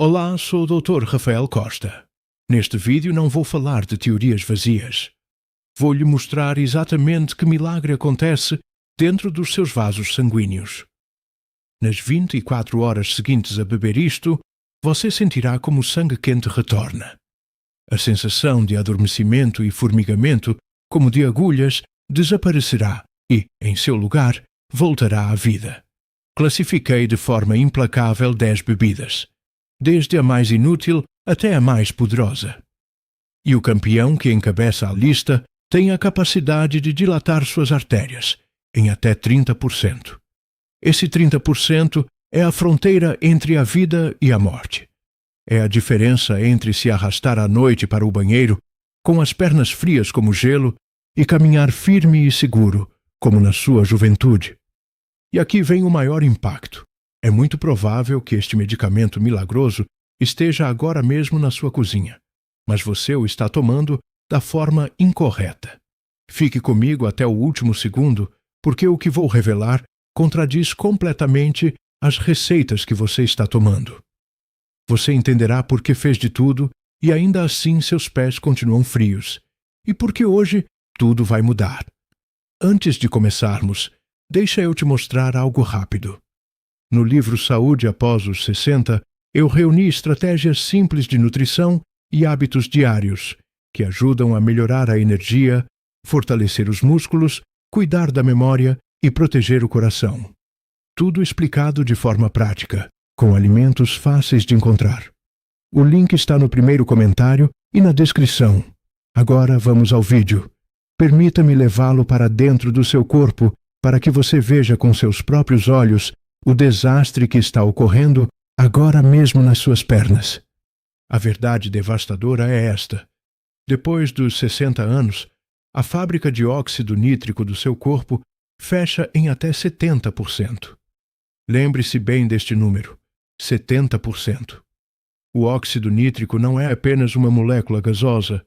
Olá, sou o Dr. Rafael Costa. Neste vídeo não vou falar de teorias vazias. Vou-lhe mostrar exatamente que milagre acontece dentro dos seus vasos sanguíneos. Nas 24 horas seguintes a beber isto, você sentirá como o sangue quente retorna. A sensação de adormecimento e formigamento, como de agulhas, desaparecerá e, em seu lugar, voltará à vida. Classifiquei de forma implacável 10 bebidas, desde a mais inútil até a mais poderosa. E o campeão que encabeça a lista tem a capacidade de dilatar suas artérias em até 30%. Esse 30% é a fronteira entre a vida e a morte. É a diferença entre se arrastar à noite para o banheiro, com as pernas frias como gelo, e caminhar firme e seguro, como na sua juventude. E aqui vem o maior impacto. É muito provável que este medicamento milagroso esteja agora mesmo na sua cozinha, mas você o está tomando da forma incorreta. Fique comigo até o último segundo, porque o que vou revelar contradiz completamente as receitas que você está tomando. Você entenderá por que fez de tudo e ainda assim seus pés continuam frios, e porque hoje tudo vai mudar. Antes de começarmos, deixa eu te mostrar algo rápido. No livro Saúde após os 60, eu reuni estratégias simples de nutrição e hábitos diários que ajudam a melhorar a energia, fortalecer os músculos, cuidar da memória e proteger o coração. Tudo explicado de forma prática, com alimentos fáceis de encontrar. O link está no primeiro comentário e na descrição. Agora vamos ao vídeo. Permita-me levá-lo para dentro do seu corpo para que você veja com seus próprios olhos o desastre que está ocorrendo agora mesmo nas suas pernas. A verdade devastadora é esta. Depois dos 60 anos, a fábrica de óxido nítrico do seu corpo fecha em até 70%. Lembre-se bem deste número, 70%. O óxido nítrico não é apenas uma molécula gasosa.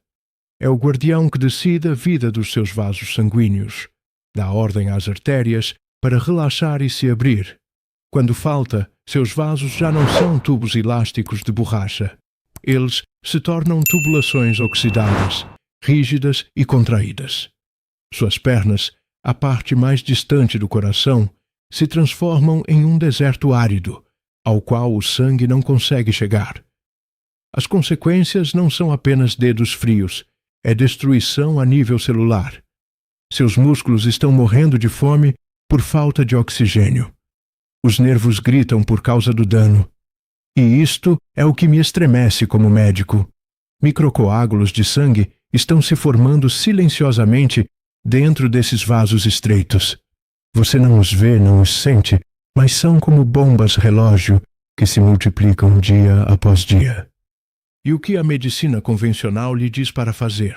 É o guardião que decide a vida dos seus vasos sanguíneos. Dá ordem às artérias para relaxar e se abrir. Quando falta, seus vasos já não são tubos elásticos de borracha. Eles se tornam tubulações oxidadas, rígidas e contraídas. Suas pernas, a parte mais distante do coração, se transformam em um deserto árido, ao qual o sangue não consegue chegar. As consequências não são apenas dedos frios, é destruição a nível celular. Seus músculos estão morrendo de fome por falta de oxigênio. Os nervos gritam por causa do dano. E isto é o que me estremece como médico. Microcoágulos de sangue estão se formando silenciosamente dentro desses vasos estreitos. Você não os vê, não os sente, mas são como bombas relógio que se multiplicam dia após dia. E o que a medicina convencional lhe diz para fazer?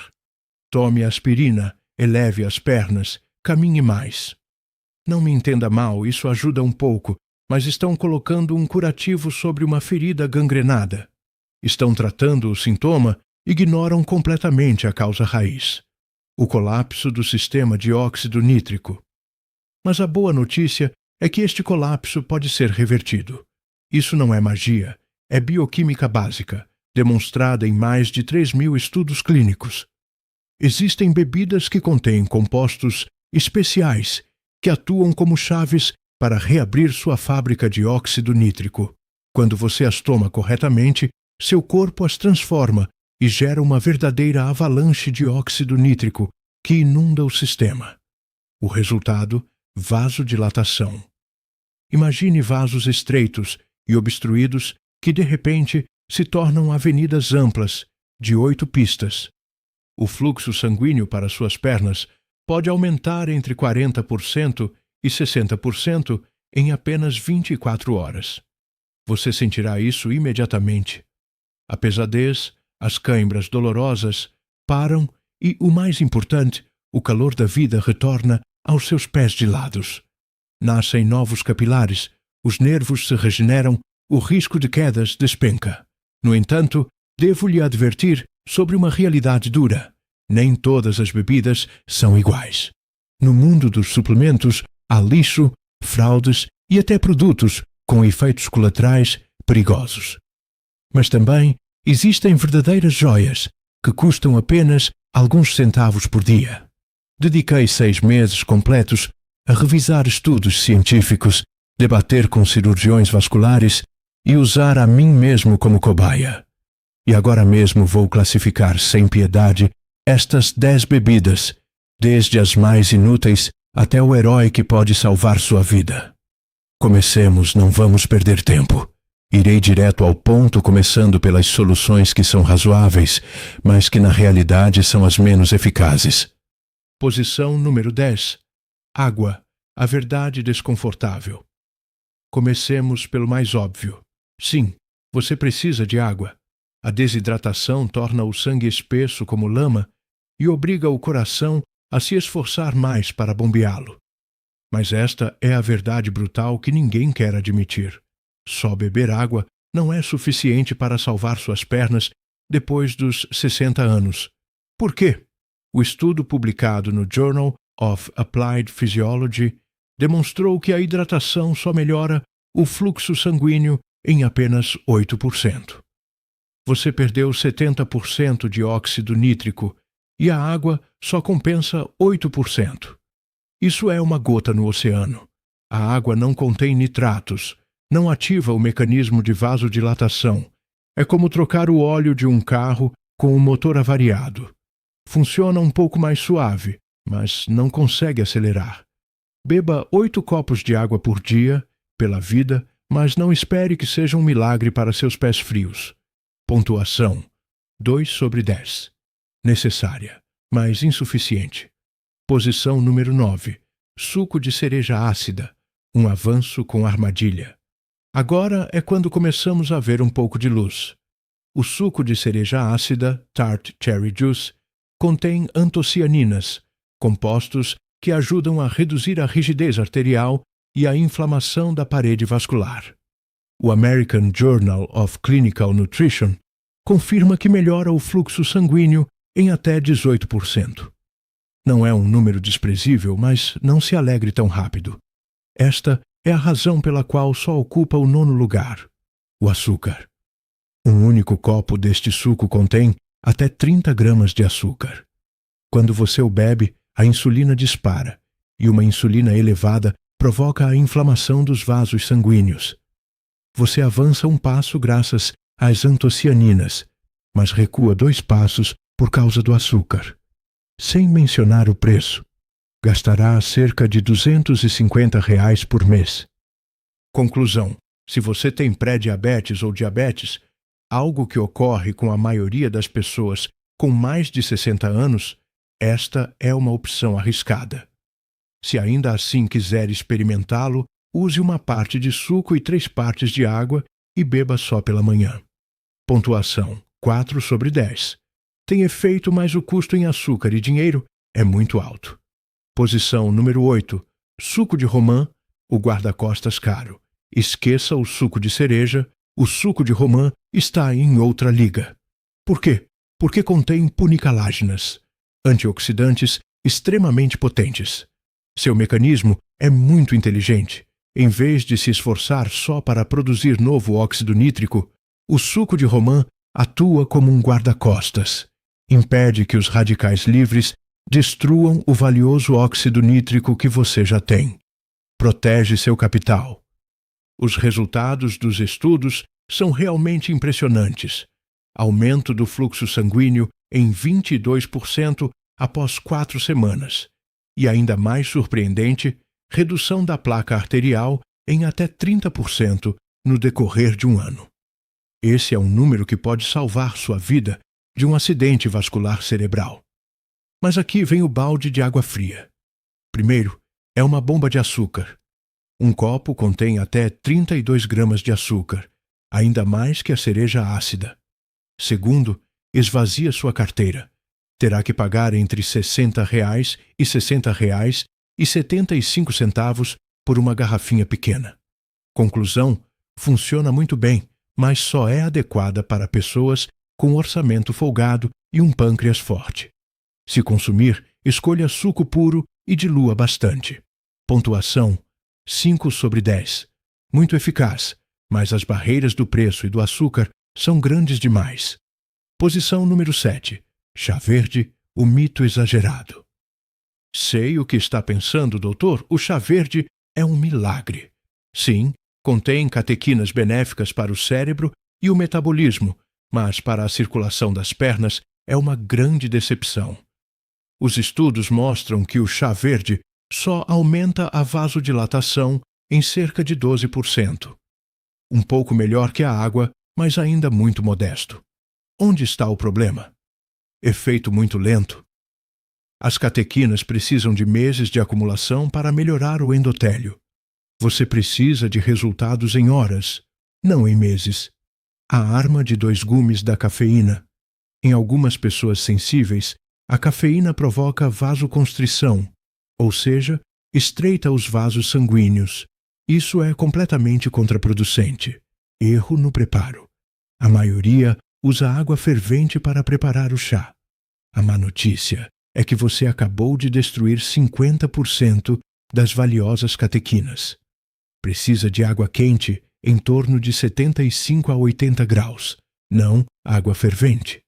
Tome aspirina, eleve as pernas, caminhe mais. Não me entenda mal, isso ajuda um pouco, mas estão colocando um curativo sobre uma ferida gangrenada. Estão tratando o sintoma, ignoram completamente a causa raiz. O colapso do sistema de óxido nítrico. Mas a boa notícia é que este colapso pode ser revertido. Isso não é magia, é bioquímica básica, demonstrada em mais de 3.000 estudos clínicos. Existem bebidas que contêm compostos especiais que atuam como chaves para reabrir sua fábrica de óxido nítrico. Quando você as toma corretamente, seu corpo as transforma e gera uma verdadeira avalanche de óxido nítrico que inunda o sistema. O resultado: vasodilatação. Imagine vasos estreitos e obstruídos que, de repente, se tornam avenidas amplas, de 8 pistas. O fluxo sanguíneo para suas pernas pode aumentar entre 40% e 60% em apenas 24 horas. Você sentirá isso imediatamente. A pesadez, as cãibras dolorosas param e, o mais importante, o calor da vida retorna aos seus pés dilados. Nascem novos capilares, os nervos se regeneram, o risco de quedas despenca. No entanto, devo lhe advertir sobre uma realidade dura. Nem todas as bebidas são iguais. No mundo dos suplementos, há lixo, fraudes e até produtos com efeitos colaterais perigosos. Mas também existem verdadeiras joias que custam apenas alguns centavos por dia. Dediquei 6 meses completos a revisar estudos científicos, debater com cirurgiões vasculares e usar a mim mesmo como cobaia. E agora mesmo vou classificar sem piedade estas 10 bebidas, desde as mais inúteis até o herói que pode salvar sua vida. Comecemos, não vamos perder tempo. Irei direto ao ponto, começando pelas soluções que são razoáveis, mas que na realidade são as menos eficazes. Posição número 10. Água, a verdade desconfortável. Comecemos pelo mais óbvio. Sim, você precisa de água. A desidratação torna o sangue espesso como lama e obriga o coração a se esforçar mais para bombeá-lo. Mas esta é a verdade brutal que ninguém quer admitir. Só beber água não é suficiente para salvar suas pernas depois dos 60 anos. Por quê? O estudo publicado no Journal of Applied Physiology demonstrou que a hidratação só melhora o fluxo sanguíneo em apenas 8%. Você perdeu 70% de óxido nítrico e a água só compensa 8%. Isso é uma gota no oceano. A água não contém nitratos, não ativa o mecanismo de vasodilatação. É como trocar o óleo de um carro com o motor avariado. Funciona um pouco mais suave, mas não consegue acelerar. Beba 8 copos de água por dia, pela vida, mas não espere que seja um milagre para seus pés frios. Pontuação: 2/10. Necessária, mas insuficiente. Posição número 9. Suco de cereja ácida. Um avanço com armadilha. Agora é quando começamos a ver um pouco de luz. O suco de cereja ácida, tart cherry juice, contém antocianinas, compostos que ajudam a reduzir a rigidez arterial e a inflamação da parede vascular. O American Journal of Clinical Nutrition confirma que melhora o fluxo sanguíneo em até 18%. Não é um número desprezível, mas não se alegre tão rápido. Esta é a razão pela qual só ocupa o 9º lugar: o açúcar. Um único copo deste suco contém até 30 gramas de açúcar. Quando você o bebe, a insulina dispara, e uma insulina elevada provoca a inflamação dos vasos sanguíneos. Você avança um passo graças às antocianinas, mas recua 2 passos por causa do açúcar. Sem mencionar o preço, gastará cerca de R$250 por mês. Conclusão: se você tem pré-diabetes ou diabetes, algo que ocorre com a maioria das pessoas com mais de 60 anos, esta é uma opção arriscada. Se ainda assim quiser experimentá-lo, use uma parte de suco e 3 partes de água e beba só pela manhã. Pontuação: 4/10. Tem efeito, mas o custo em açúcar e dinheiro é muito alto. Posição número 8. Suco de romã, o guarda-costas caro. Esqueça o suco de cereja, o suco de romã está em outra liga. Por quê? Porque contém punicaláginas, antioxidantes extremamente potentes. Seu mecanismo é muito inteligente. Em vez de se esforçar só para produzir novo óxido nítrico, o suco de romã atua como um guarda-costas. Impede que os radicais livres destruam o valioso óxido nítrico que você já tem. Protege seu capital. Os resultados dos estudos são realmente impressionantes. Aumento do fluxo sanguíneo em 22% após 4 semanas. E ainda mais surpreendente, redução da placa arterial em até 30% no decorrer de um ano. Esse é um número que pode salvar sua vida de um acidente vascular cerebral. Mas aqui vem o balde de água fria. Primeiro, é uma bomba de açúcar. Um copo contém até 32 gramas de açúcar, ainda mais que a cereja ácida. Segundo, esvazia sua carteira. Terá que pagar entre R$60 e R$60,75 por uma garrafinha pequena. Conclusão: funciona muito bem, mas só é adequada para pessoas com orçamento folgado e um pâncreas forte. Se consumir, escolha suco puro e dilua bastante. Pontuação: 5/10. Muito eficaz, mas as barreiras do preço e do açúcar são grandes demais. Posição número 7. Chá verde, o mito exagerado. Sei o que está pensando, doutor. O chá verde é um milagre. Sim, contém catequinas benéficas para o cérebro e o metabolismo, mas para a circulação das pernas é uma grande decepção. Os estudos mostram que o chá verde só aumenta a vasodilatação em cerca de 12%. Um pouco melhor que a água, mas ainda muito modesto. Onde está o problema? Efeito muito lento. As catequinas precisam de meses de acumulação para melhorar o endotélio. Você precisa de resultados em horas, não em meses. A arma de 2 gumes da cafeína. Em algumas pessoas sensíveis, a cafeína provoca vasoconstrição, ou seja, estreita os vasos sanguíneos. Isso é completamente contraproducente. Erro no preparo. A maioria usa água fervente para preparar o chá. A má notícia é que você acabou de destruir 50% das valiosas catequinas. Precisa de água quente em torno de 75 a 80 graus, não água fervente.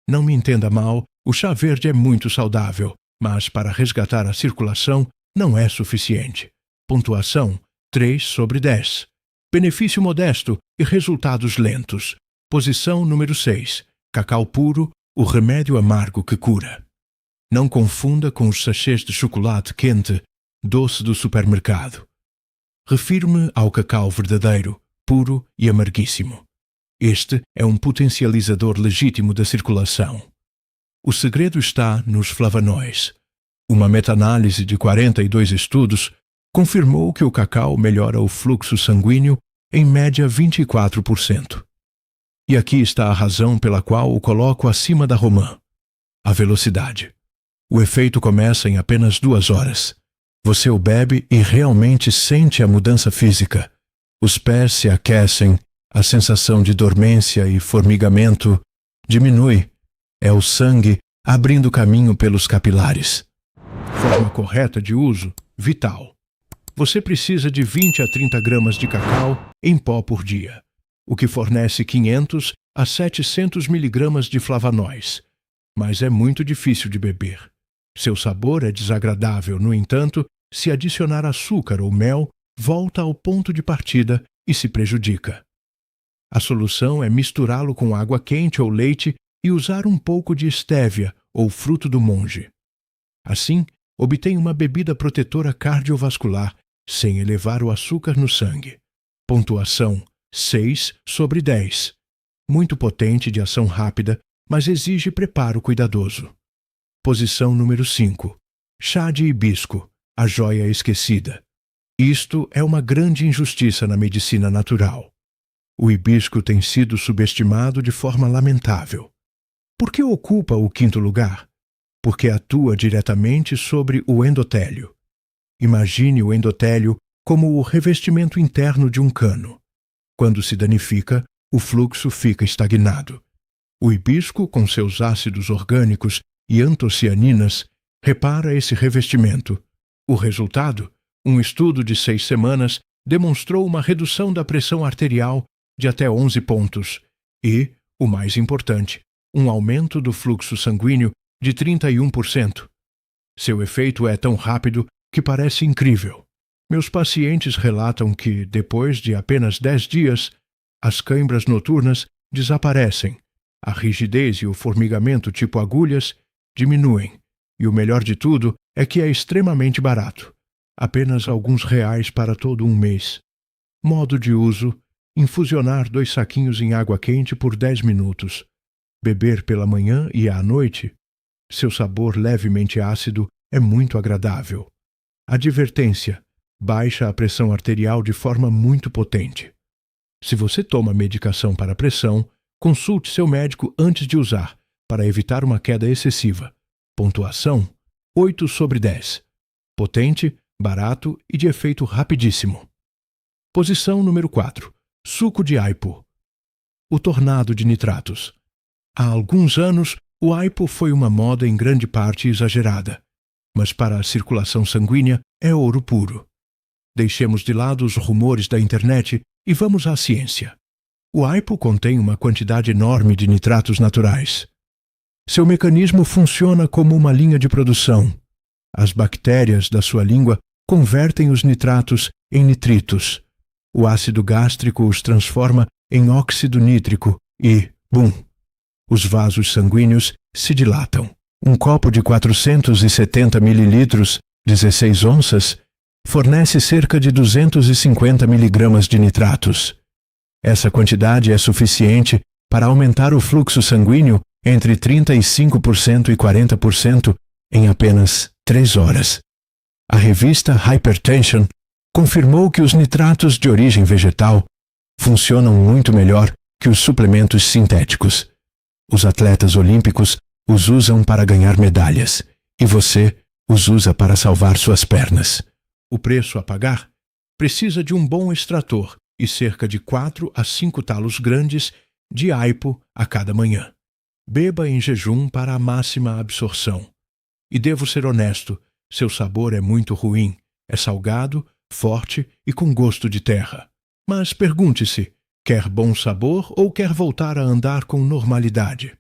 Não me entenda mal, o chá verde é muito saudável, mas para resgatar a circulação não é suficiente. Pontuação 3/10. Benefício modesto e resultados lentos. Posição número 6. Cacau puro, o remédio amargo que cura. Não confunda com os sachês de chocolate quente, doce do supermercado. Refiro-me ao cacau verdadeiro, puro e amarguíssimo. Este é um potencializador legítimo da circulação. O segredo está nos flavanois. Uma meta-análise de 42 estudos confirmou que o cacau melhora o fluxo sanguíneo em média 24%. E aqui está a razão pela qual o coloco acima da romã. A velocidade. O efeito começa em apenas 2 horas. Você o bebe e realmente sente a mudança física. Os pés se aquecem, a sensação de dormência e formigamento diminui. É o sangue abrindo caminho pelos capilares. Forma correta de uso, vital. Você precisa de 20 a 30 gramas de cacau em pó por dia, o que fornece 500 a 700 miligramas de flavanois. Mas é muito difícil de beber. Seu sabor é desagradável, no entanto, se adicionar açúcar ou mel, volta ao ponto de partida e se prejudica. A solução é misturá-lo com água quente ou leite e usar um pouco de estévia ou fruto do monge. Assim, obtém uma bebida protetora cardiovascular sem elevar o açúcar no sangue. Pontuação 6/10. Muito potente, de ação rápida, mas exige preparo cuidadoso. Posição número 5. Chá de hibisco, a joia esquecida. Isto é uma grande injustiça na medicina natural. O hibisco tem sido subestimado de forma lamentável. Por que ocupa o 5º lugar? Porque atua diretamente sobre o endotélio. Imagine o endotélio como o revestimento interno de um cano. Quando se danifica, o fluxo fica estagnado. O hibisco, com seus ácidos orgânicos e antocianinas, repara esse revestimento. O resultado? Um estudo de 6 semanas demonstrou uma redução da pressão arterial de até 11 pontos e, o mais importante, um aumento do fluxo sanguíneo de 31%. Seu efeito é tão rápido que parece incrível. Meus pacientes relatam que, depois de apenas 10 dias, as cãibras noturnas desaparecem, a rigidez e o formigamento tipo agulhas diminuem, e o melhor de tudo é que é extremamente barato. Apenas alguns reais para todo um mês. Modo de uso: infusionar 2 saquinhos em água quente por 10 minutos. Beber pela manhã e à noite. Seu sabor levemente ácido é muito agradável. Advertência: baixa a pressão arterial de forma muito potente. Se você toma medicação para pressão, consulte seu médico antes de usar, para evitar uma queda excessiva. Pontuação 8/10. Potente, barato e de efeito rapidíssimo. Posição número 4. Suco de aipo. O tornado de nitratos. Há alguns anos, o aipo foi uma moda em grande parte exagerada, mas para a circulação sanguínea é ouro puro. Deixemos de lado os rumores da internet e vamos à ciência. O aipo contém uma quantidade enorme de nitratos naturais. Seu mecanismo funciona como uma linha de produção. As bactérias da sua língua convertem os nitratos em nitritos. O ácido gástrico os transforma em óxido nítrico e, bum! Os vasos sanguíneos se dilatam. Um copo de 470 ml, 16 onças, fornece cerca de 250 mg de nitratos. Essa quantidade é suficiente para aumentar o fluxo sanguíneo entre 35% e 40% em apenas 3 horas. A revista Hypertension confirmou que os nitratos de origem vegetal funcionam muito melhor que os suplementos sintéticos. Os atletas olímpicos os usam para ganhar medalhas e você os usa para salvar suas pernas. O preço a pagar precisa de um bom extrator e cerca de 4 a 5 talos grandes de aipo a cada manhã. Beba em jejum para a máxima absorção. E devo ser honesto, seu sabor é muito ruim, é salgado, forte e com gosto de terra. Mas pergunte-se, quer bom sabor ou quer voltar a andar com normalidade?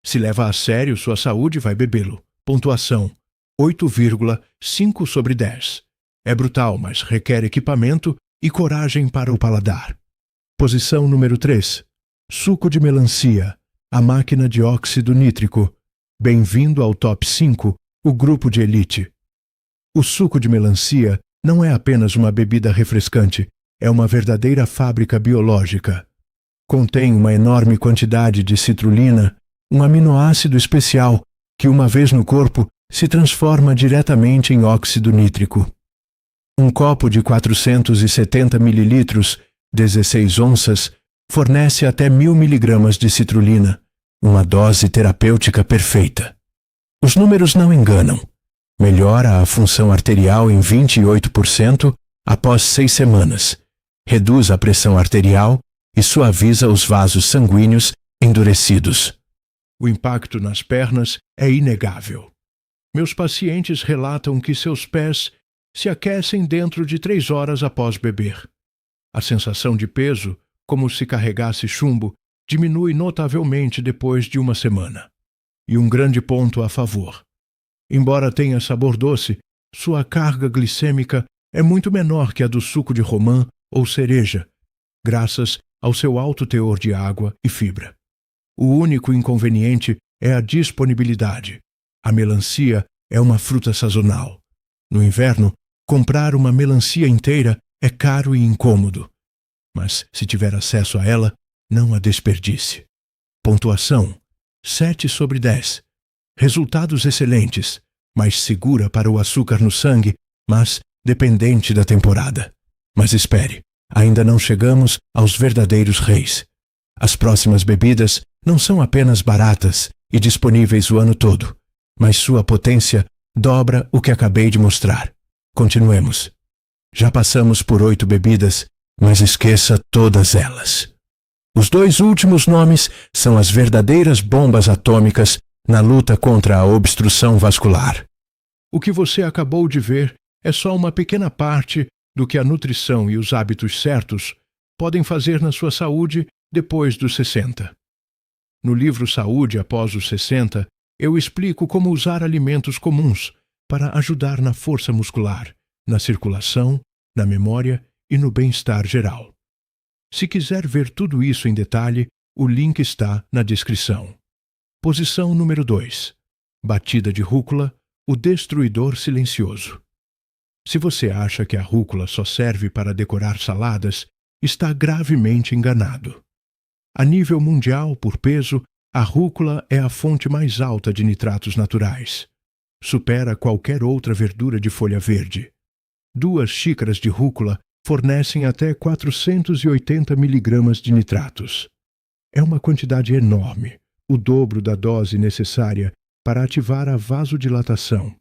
Se leva a sério sua saúde, vai bebê-lo. Pontuação 8,5 sobre 10. É brutal, mas requer equipamento e coragem para o paladar. Posição número 3. Suco de melancia, a máquina de óxido nítrico. Bem-vindo ao Top 5, o grupo de elite. O suco de melancia não é apenas uma bebida refrescante, é uma verdadeira fábrica biológica. Contém uma enorme quantidade de citrulina, um aminoácido especial que, uma vez no corpo, se transforma diretamente em óxido nítrico. Um copo de 470 ml, 16 onças, fornece até 1000 mg de citrulina, uma dose terapêutica perfeita. Os números não enganam. Melhora a função arterial em 28% após 6 semanas, reduz a pressão arterial e suaviza os vasos sanguíneos endurecidos. O impacto nas pernas é inegável. Meus pacientes relatam que seus pés se aquecem dentro de 3 horas após beber. A sensação de peso, como se carregasse chumbo, diminui notavelmente depois de uma semana. E um grande ponto a favor. Embora tenha sabor doce, sua carga glicêmica é muito menor que a do suco de romã ou cereja, graças ao seu alto teor de água e fibra. O único inconveniente é a disponibilidade. A melancia é uma fruta sazonal. No inverno, comprar uma melancia inteira é caro e incômodo. Mas, se tiver acesso a ela, não a desperdice. Pontuação 7 sobre 10. Resultados excelentes, mais segura para o açúcar no sangue, mas dependente da temporada. Mas espere, ainda não chegamos aos verdadeiros reis. As próximas bebidas não são apenas baratas e disponíveis o ano todo, mas sua potência dobra o que acabei de mostrar. Continuemos. Já passamos por 8 bebidas, mas esqueça todas elas. Os 2 últimos nomes são as verdadeiras bombas atômicas na luta contra a obstrução vascular. O que você acabou de ver é só uma pequena parte do que a nutrição e os hábitos certos podem fazer na sua saúde depois dos 60. No livro Saúde após os 60, eu explico como usar alimentos comuns para ajudar na força muscular, na circulação, na memória e no bem-estar geral. Se quiser ver tudo isso em detalhe, o link está na descrição. Posição número 2. Batida de rúcula, o destruidor silencioso. Se você acha que a rúcula só serve para decorar saladas, está gravemente enganado. A nível mundial, por peso, a rúcula é a fonte mais alta de nitratos naturais. Supera qualquer outra verdura de folha verde. 2 xícaras de rúcula fornecem até 480 mg de nitratos. É uma quantidade enorme, o dobro da dose necessária para ativar a vasodilatação.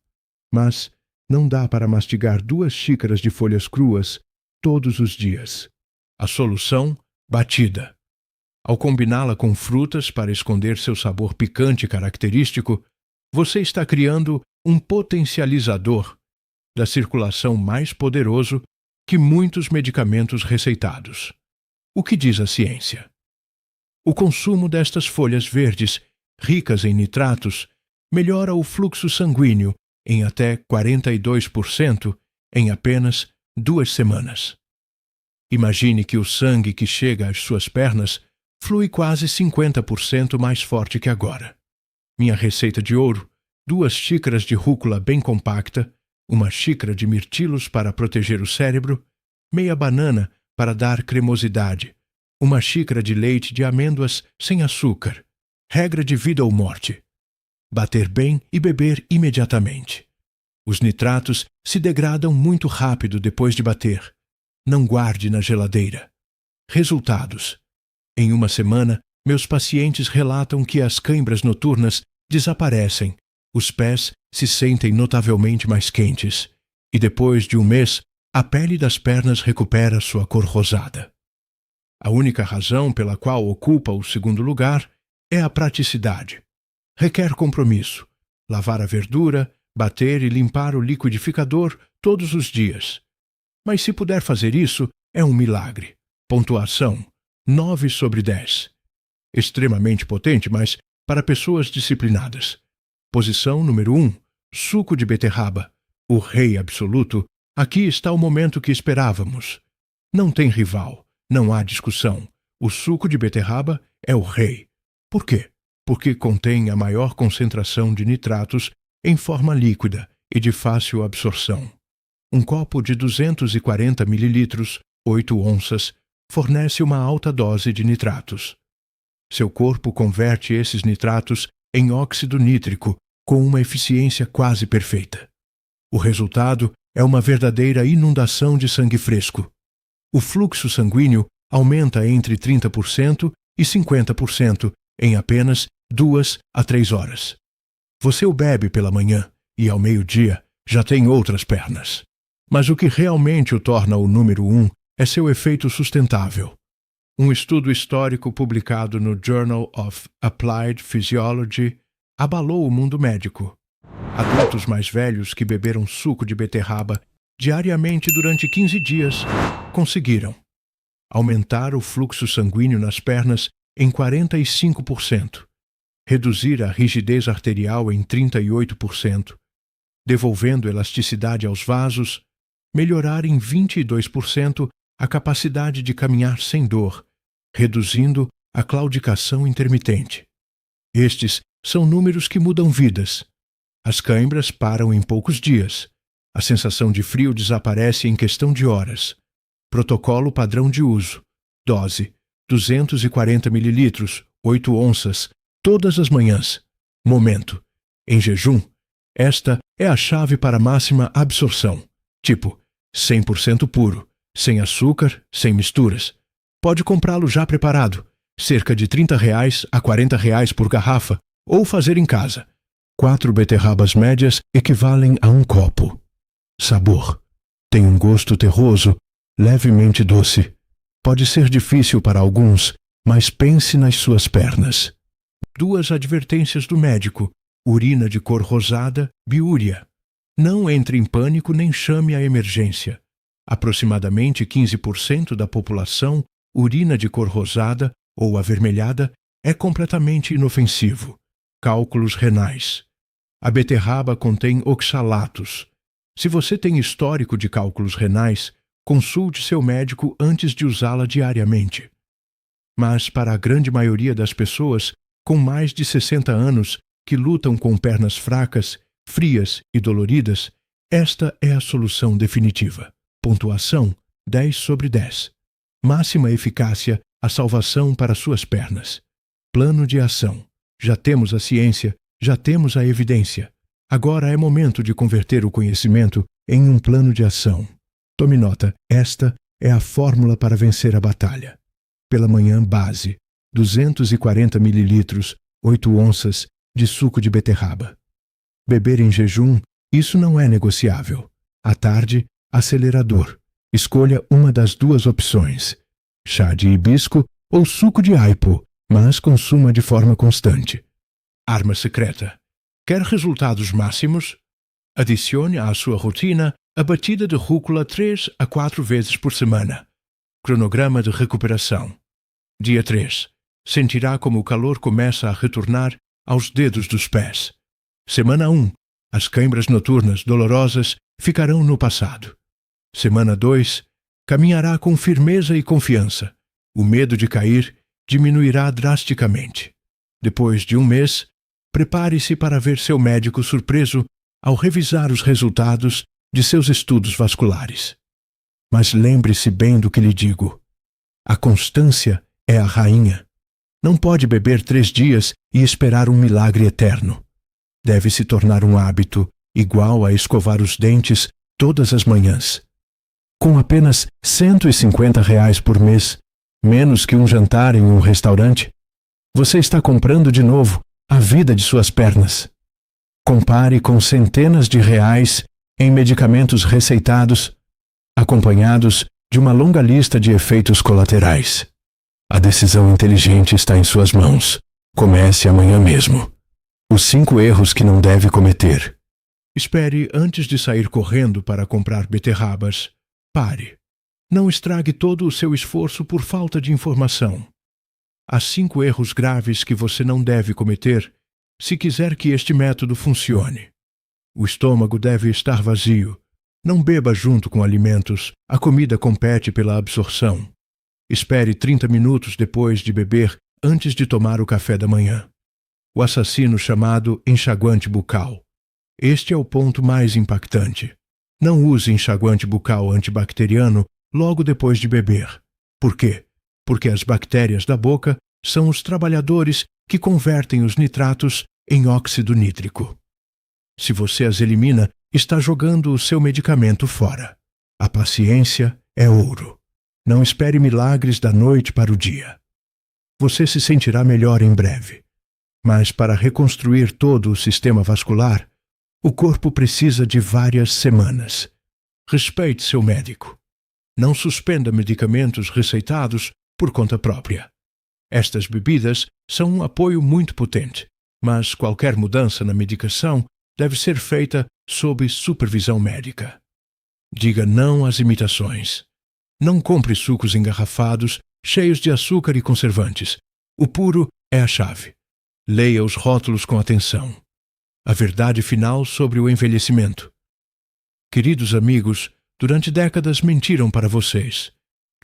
Mas não dá para mastigar 2 xícaras de folhas cruas todos os dias. A solução? Batida. Ao combiná-la com frutas para esconder seu sabor picante característico, você está criando um potencializador da circulação mais poderoso que muitos medicamentos receitados. O que diz a ciência? O consumo destas folhas verdes, ricas em nitratos, melhora o fluxo sanguíneo em até 42% em apenas 2 semanas. Imagine que o sangue que chega às suas pernas flui quase 50% mais forte que agora. Minha receita de ouro: 2 xícaras de rúcula bem compacta, 1 xícara de mirtilos para proteger o cérebro, meia banana para dar cremosidade, 1 xícara de leite de amêndoas sem açúcar. Regra de vida ou morte: bater bem e beber imediatamente. Os nitratos se degradam muito rápido depois de bater. Não guarde na geladeira. Resultados: em 1 semana, meus pacientes relatam que as câimbras noturnas desaparecem, os pés se sentem notavelmente mais quentes, e depois de 1 mês, a pele das pernas recupera sua cor rosada. A única razão pela qual ocupa o segundo lugar é a praticidade. Requer compromisso: lavar a verdura, bater e limpar o liquidificador todos os dias. Mas se puder fazer isso, é um milagre. Pontuação: 9 sobre 10. Extremamente potente, mas para pessoas disciplinadas. Posição número 1. Suco de beterraba. O rei absoluto. Aqui está o momento que esperávamos. Não tem rival. Não há discussão. O suco de beterraba é o rei. Por quê? Porque contém a maior concentração de nitratos em forma líquida e de fácil absorção. Um copo de 240 ml, 8 onças, fornece uma alta dose de nitratos. Seu corpo converte esses nitratos em óxido nítrico com uma eficiência quase perfeita. O resultado é uma verdadeira inundação de sangue fresco. O fluxo sanguíneo aumenta entre 30% e 50% em apenas 2 a 3 horas. Você o bebe pela manhã e, ao meio-dia, já tem outras pernas. Mas o que realmente o torna o número 1 é seu efeito sustentável. Um estudo histórico publicado no Journal of Applied Physiology abalou o mundo médico. Adultos mais velhos que beberam suco de beterraba diariamente durante 15 dias conseguiram aumentar o fluxo sanguíneo nas pernas em 45%, reduzir a rigidez arterial em 38%, devolvendo elasticidade aos vasos, melhorar em 22% a capacidade de caminhar sem dor, reduzindo a claudicação intermitente. Estes são números que mudam vidas. As câimbras param em poucos dias. A sensação de frio desaparece em questão de horas. Protocolo padrão de uso. Dose: 240 ml, 8 onças, todas as manhãs. Momento: em jejum. Esta é a chave para máxima absorção. Tipo: 100% puro, sem açúcar, sem misturas. Pode comprá-lo já preparado, cerca de R$30 a R$40 por garrafa, ou fazer em casa. 4 beterrabas médias equivalem a 1 copo. Sabor: tem um gosto terroso, levemente doce. Pode ser difícil para alguns, mas pense nas suas pernas. 2 advertências do médico: urina de cor rosada, biúria. Não entre em pânico nem chame a emergência. Aproximadamente 15% da população urina de cor rosada ou avermelhada é completamente inofensivo. Cálculos renais. A beterraba contém oxalatos. Se você tem histórico de cálculos renais, consulte seu médico antes de usá-la diariamente. Mas para a grande maioria das pessoas com mais de 60 anos que lutam com pernas fracas, frias e doloridas, esta é a solução definitiva. Pontuação: 10 sobre 10. Máxima eficácia, a salvação para suas pernas. Plano de ação: já temos a ciência, já temos a evidência. Agora é momento de converter o conhecimento em um plano de ação. Tome nota: esta é a fórmula para vencer a batalha. Pela manhã, base: 240 ml, 8 onças de suco de beterraba. Beber em jejum, isso não é negociável. À tarde, acelerador. Escolha uma das 2 opções: chá de hibisco ou suco de aipo, mas consuma de forma constante. Arma secreta: quer resultados máximos? Adicione à sua rotina a batida de rúcula 3 a 4 vezes por semana. Cronograma de recuperação. Dia 3. Sentirá como o calor começa a retornar aos dedos dos pés. Semana 1. As câimbras noturnas dolorosas ficarão no passado. Semana 2. Caminhará com firmeza e confiança. O medo de cair diminuirá drasticamente. Depois de um mês, prepare-se para ver seu médico surpreso ao revisar os resultados de seus estudos vasculares. Mas lembre-se bem do que lhe digo. A constância é a rainha. Não pode beber 3 dias e esperar um milagre eterno. Deve se tornar um hábito, igual a escovar os dentes todas as manhãs. Com apenas R$ 150 por mês, menos que um jantar em um restaurante, você está comprando de novo a vida de suas pernas. Compare com centenas de reais em medicamentos receitados, acompanhados de uma longa lista de efeitos colaterais. A decisão inteligente está em suas mãos. Comece amanhã mesmo. Os 5 erros que não deve cometer. Espere antes de sair correndo para comprar beterrabas. Pare. Não estrague todo o seu esforço por falta de informação. Há 5 erros graves que você não deve cometer se quiser que este método funcione. O estômago deve estar vazio. Não beba junto com alimentos. A comida compete pela absorção. Espere 30 minutos depois de beber antes de tomar o café da manhã. O assassino chamado enxaguante bucal. Este é o ponto mais impactante. Não use enxaguante bucal antibacteriano logo depois de beber. Por quê? Porque as bactérias da boca são os trabalhadores que convertem os nitratos em óxido nítrico. Se você as elimina, está jogando o seu medicamento fora. A paciência é ouro. Não espere milagres da noite para o dia. Você se sentirá melhor em breve. Mas para reconstruir todo o sistema vascular, o corpo precisa de várias semanas. Respeite seu médico. Não suspenda medicamentos receitados por conta própria. Estas bebidas são um apoio muito potente, mas qualquer mudança na medicação deve ser feita sob supervisão médica. Diga não às imitações. Não compre sucos engarrafados, cheios de açúcar e conservantes. O puro é a chave. Leia os rótulos com atenção. A verdade final sobre o envelhecimento. Queridos amigos, durante décadas mentiram para vocês.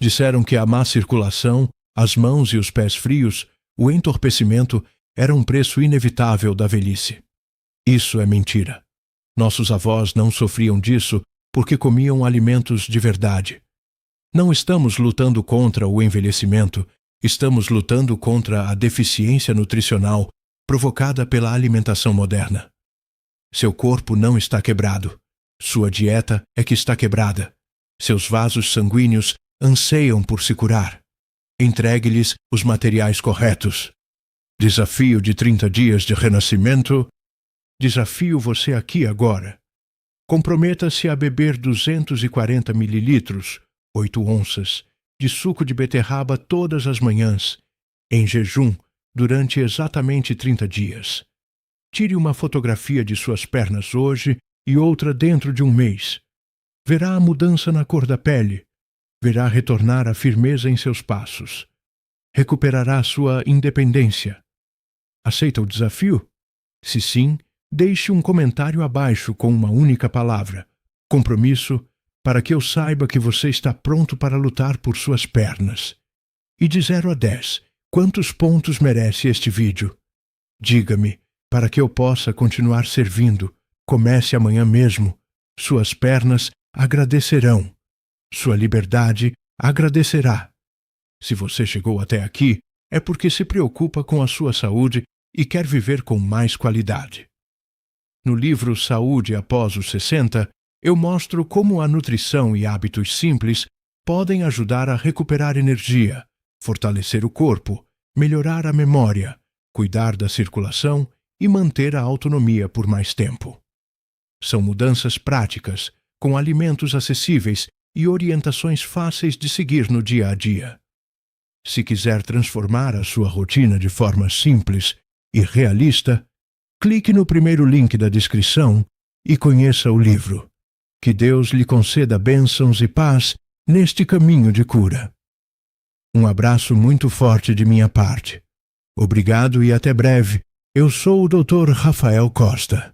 Disseram que a má circulação, as mãos e os pés frios, o entorpecimento era um preço inevitável da velhice. Isso é mentira. Nossos avós não sofriam disso porque comiam alimentos de verdade. Não estamos lutando contra o envelhecimento, estamos lutando contra a deficiência nutricional provocada pela alimentação moderna. Seu corpo não está quebrado. Sua dieta é que está quebrada. Seus vasos sanguíneos anseiam por se curar. Entregue-lhes os materiais corretos. Desafio de 30 dias de renascimento. Desafio você aqui agora. Comprometa-se a beber 240 mililitros, 8 onças, de suco de beterraba todas as manhãs, em jejum, durante exatamente 30 dias. Tire uma fotografia de suas pernas hoje e outra dentro de um mês. Verá a mudança na cor da pele. Verá retornar a firmeza em seus passos. Recuperará sua independência. Aceita o desafio? Se sim, deixe um comentário abaixo com uma única palavra: compromisso, para que eu saiba que você está pronto para lutar por suas pernas. E de 0 a 10, quantos pontos merece este vídeo? Diga-me, para que eu possa continuar servindo. Comece amanhã mesmo. Suas pernas agradecerão. Sua liberdade agradecerá. Se você chegou até aqui, é porque se preocupa com a sua saúde e quer viver com mais qualidade. No livro Saúde após os 60, eu mostro como a nutrição e hábitos simples podem ajudar a recuperar energia, fortalecer o corpo, melhorar a memória, cuidar da circulação e manter a autonomia por mais tempo. São mudanças práticas, com alimentos acessíveis e orientações fáceis de seguir no dia a dia. Se quiser transformar a sua rotina de forma simples e realista, clique no primeiro link da descrição e conheça o livro. Que Deus lhe conceda bênçãos e paz neste caminho de cura. Um abraço muito forte de minha parte. Obrigado e até breve. Eu sou o Dr. Rafael Costa.